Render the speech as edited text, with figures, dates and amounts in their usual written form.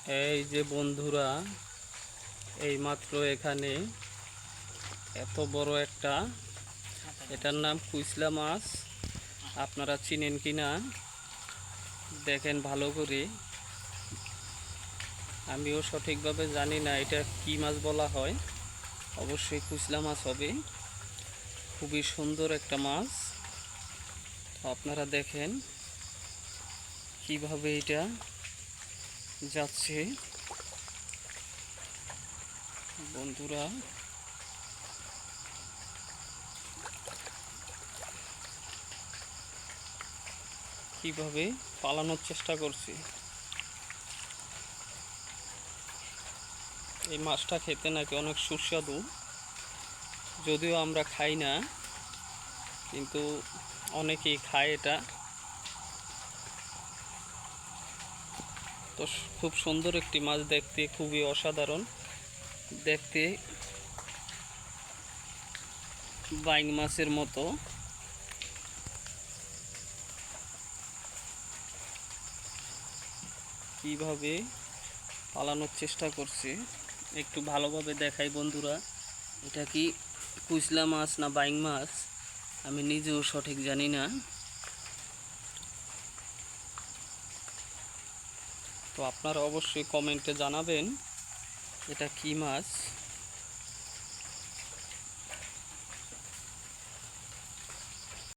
এই যে বন্ধুরা, এইমাত্র এখানে এত বড় একটা, এটার নাম কুইসলা মাছ। আপনারা চিনেন কি না দেখেন ভালো করে। আমিও সঠিকভাবে জানি না এটা কি মাছ বলা হয়। অবশ্যই কুইসলা মাছ হবে। খুবই সুন্দর একটা মাছ। তো আপনারা দেখেন কিভাবে এটা যাচ্ছে বন্ধুরা। কিভাবে পালানোর চেষ্টা করছি। এই মাছটা খেতে নাকি অনেক সুস্বাদু, যদিও আমরা খাই না, কিন্তু অনেকেই খায় এটা। তো খুব সুন্দর একটি মাছ, দেখতে খুবই অসাধারণ। দেখতে বাইং মাছের মতো। কিভাবে পালানোর চেষ্টা করছে একটু ভালোভাবে দেখাই বন্ধুরা। এটা কি কুইসলা মাছ না বাইং মাছ আমি নিজেও সঠিক জানি না। তো আপনারা অবশ্যই কমেন্টে জানাবেন এটা কি মাছ।